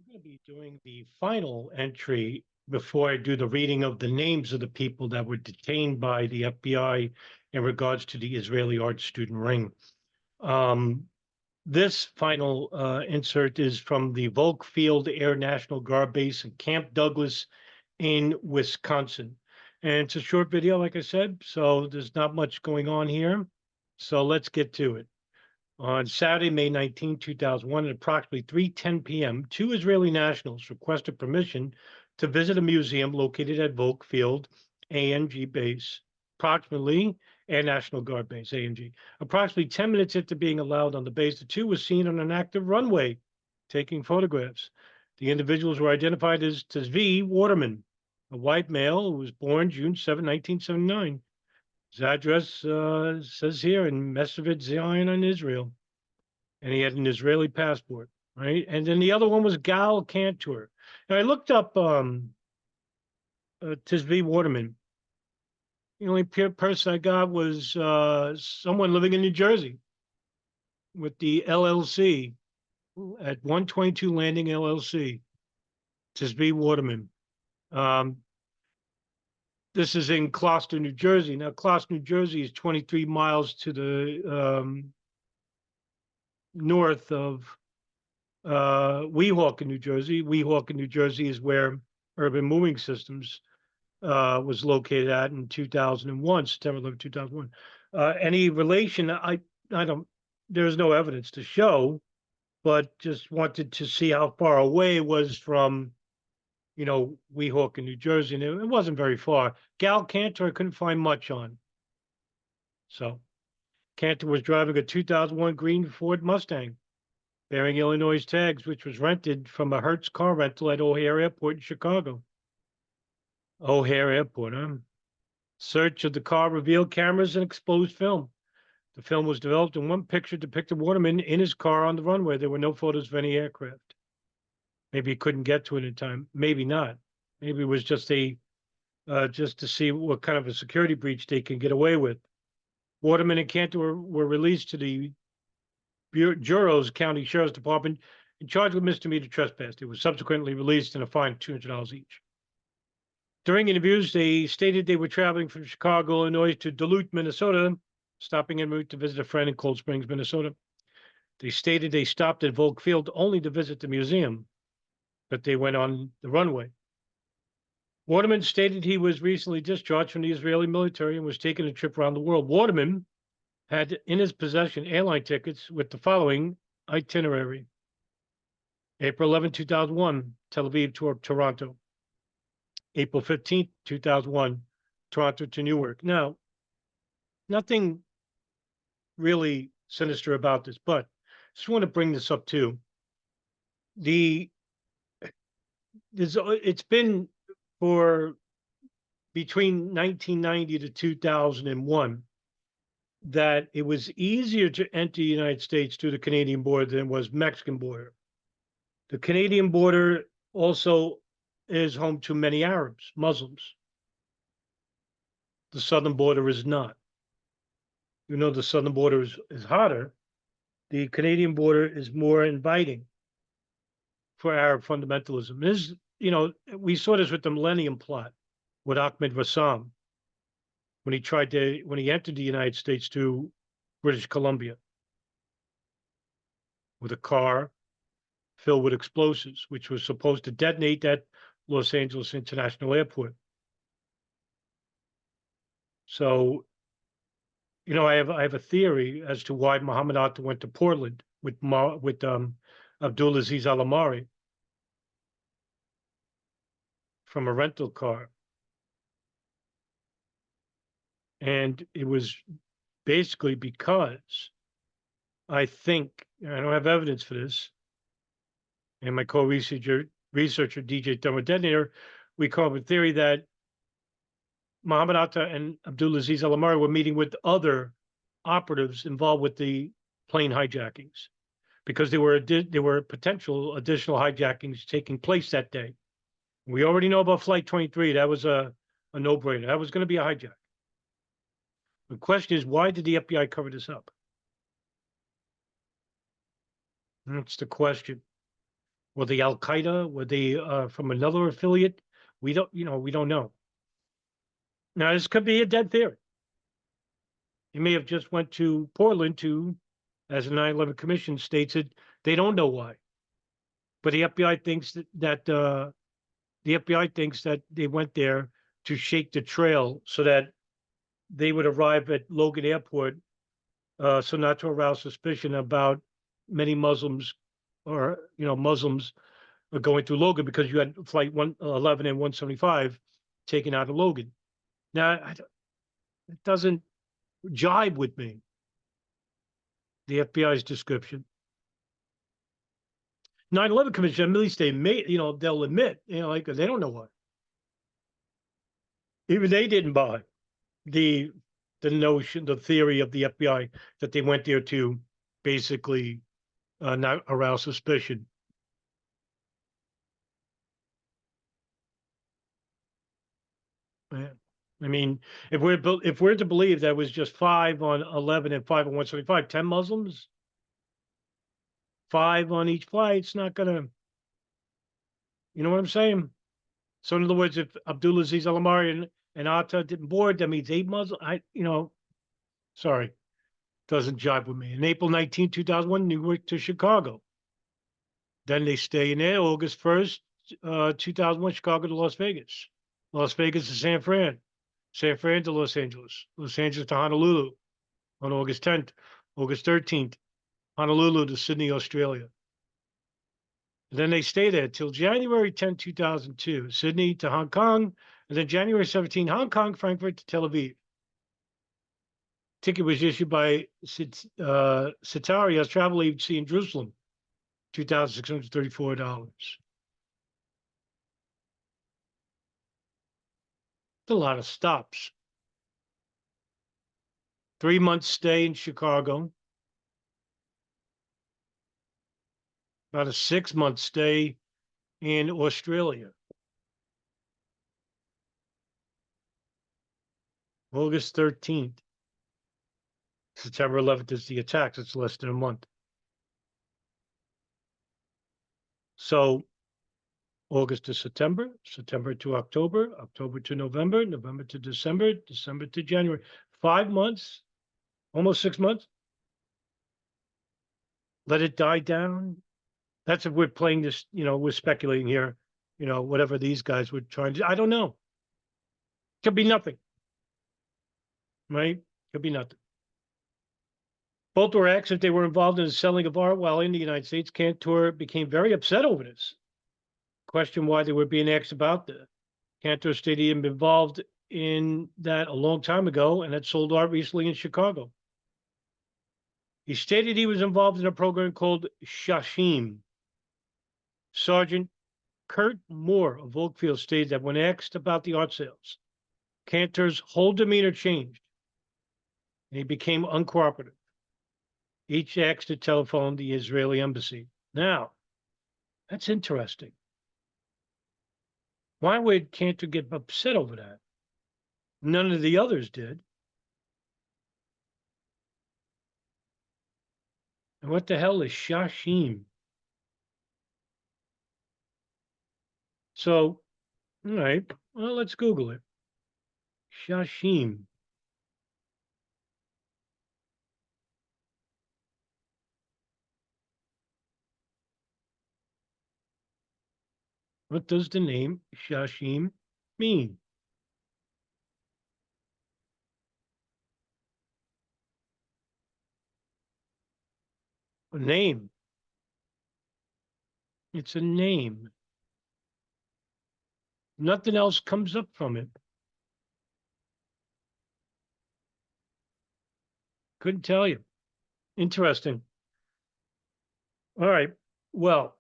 going to be doing the final entry before I do the reading of the names of the people that were detained by the FBI in regards to the Israeli art student ring. Um, this final insert is from the Volk Field Air National Guard Base in Camp Douglas in Wisconsin. And it's a short video, like I said, so there's not much going on here. So let's get to it. On Saturday, May 19, 2001, at approximately 3:10 p.m., two Israeli nationals requested permission to visit a museum located at Volk Field ANG base, approximately Air National Guard Base, ANG. Approximately 10 minutes after being allowed on the base, the two were seen on an active runway taking photographs. The individuals were identified as Tzvi Waterman, a white male who was born June 7, 1979. His address says here in Mesavit, Zion, in Israel, and he had an Israeli passport, right? And then the other one was Gal Cantor. Now I looked up Tisby Waterman. The only person I got was someone living in New Jersey with the LLC at 122 Landing LLC. Tisby Waterman. Um, this is in Gloucester, New Jersey. Now, Gloucester, New Jersey is 23 miles to the north of Weehawken, New Jersey. Weehawken, New Jersey is where Urban Moving Systems was located at in 2001, September 2001. Any relation? I don't. There's no evidence to show, but just wanted to see how far away it was from, Weehawken, New Jersey, and it wasn't very far. Gal Cantor, I couldn't find much on. So Cantor was driving a 2001 green Ford Mustang bearing Illinois tags, which was rented from a Hertz car rental at O'Hare Airport in Chicago. O'Hare Airport, huh? Search of the car revealed cameras and exposed film. The film was developed and one picture depicted Waterman in his car on the runway. There were no photos of any aircraft. Maybe he couldn't get to it in time. Maybe not. Maybe it was just just to see what kind of a security breach they can get away with. Waterman and Cantor were released to the Juro's County Sheriff's Department and charged with misdemeanor trespass. They were subsequently released and a fine of $200 each. During interviews, they stated they were traveling from Chicago, Illinois to Duluth, Minnesota, stopping en route to visit a friend in Cold Springs, Minnesota. They stated they stopped at Volk Field only to visit the museum, but they went on the runway. Waterman stated he was recently discharged from the Israeli military and was taking a trip around the world. Waterman had in his possession airline tickets with the following itinerary. April 11, 2001, Tel Aviv to Toronto. April 15th, 2001, Toronto to Newark. Now, nothing really sinister about this, but just want to bring this up too. It's been for between 1990 to 2001 that it was easier to enter the United States through the Canadian border than was Mexican border. The Canadian border also is home to many Arabs, Muslims. The southern border is not. The southern border is hotter. The Canadian border is more inviting for Arab fundamentalism. We saw this with the Millennium Plot with Ahmed Rassam when he entered the United States to British Columbia with a car filled with explosives, which was supposed to detonate at Los Angeles International Airport. So, I have a theory as to why Muhammad Atta went to Portland with Abdulaziz Alamari from a rental car. And it was basically because I think, I don't have evidence for this, and my co-researcher, DJ Thermodetonator, we come up with a theory that Muhammad Atta and Abdulaziz Alamari were meeting with other operatives involved with the plane hijackings because there were potential additional hijackings taking place that day. We already know about Flight 23. That was a no-brainer. That was going to be a hijack. The question is, why did the FBI cover this up? That's the question. Were they Al Qaeda? Were they from another affiliate? We don't, we don't know. Now this could be a dead theory. He may have just went to Portland to, as the 9/11 Commission states it, they don't know why. But the FBI thinks the FBI thinks that they went there to shake the trail so that they would arrive at Logan Airport, so not to arouse suspicion about many Muslims or Muslims going through Logan, because you had flight 111 and 175 taken out of Logan. Now, it doesn't jibe with me, the FBI's description. 9/11 Commission, at least they'll admit, like they don't know why. Even they didn't buy the notion, the theory of the FBI that they went there to basically not arouse suspicion. I mean, if we're to believe that it was just 5 on 11 and 5 on 175, 10 Muslims, 5 on each flight, it's not gonna, you know what I'm saying? So in other words, if Abdulaziz Al-Amari and Atta didn't board, that means 8 Muslims. Sorry, doesn't jive with me. In April 19, 2001, Newark to Chicago. Then they stay in there. August 1st, 2001, Chicago to Las Vegas. Las Vegas to San Fran. San Fran to Los Angeles. Los Angeles to Honolulu on August 10th. August 13th, Honolulu to Sydney, Australia. And then they stay there till January 10, 2002, Sydney to Hong Kong. And then January 17, Hong Kong, Frankfurt to Tel Aviv. Ticket was issued by Cetaria's travel agency in Jerusalem, $2,634. It's a lot of stops. 3-month stay in Chicago. About a 6-month stay in Australia. August 13th. September 11th is the attacks. It's less than a month. So August to September, September to October, October to November, November to December, December to January. 5 months, almost 6 months. Let it die down. That's if we're playing this, we're speculating here, whatever these guys were trying to, I don't know. Could be nothing, right? Could be nothing. Both were asked if they were involved in the selling of art while in the United States. Cantor became very upset over this. Questioned why they were being asked about that. Cantor stated he had been involved in that a long time ago and had sold art recently in Chicago. He stated he was involved in a program called Shashim. Sergeant Kurt Moore of Volk stated that when asked about the art sales, Cantor's whole demeanor changed and he became uncooperative. Each asked to telephone the Israeli embassy. Now, that's interesting. Why would Cantor get upset over that? None of the others did. And what the hell is Shashim? So, all right, well, let's Google it. Shashim. What does the name Shashim mean? A name. It's a name. Nothing else comes up from it. Couldn't tell you. Interesting. All right. Well,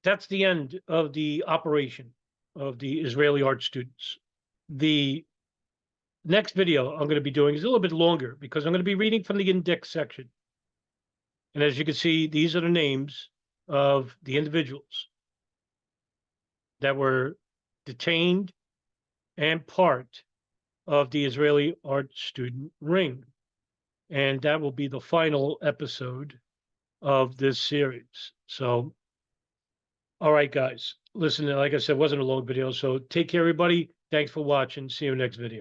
that's the end of the operation of the Israeli art students. The next video I'm going to be doing is a little bit longer because I'm going to be reading from the index section. And as you can see, these are the names of the individuals that were detained and part of the Israeli art student ring. And that will be the final episode of this series. So All right, guys. Listen, like I said, it wasn't a long video, so take care, everybody. Thanks for watching. See you next video.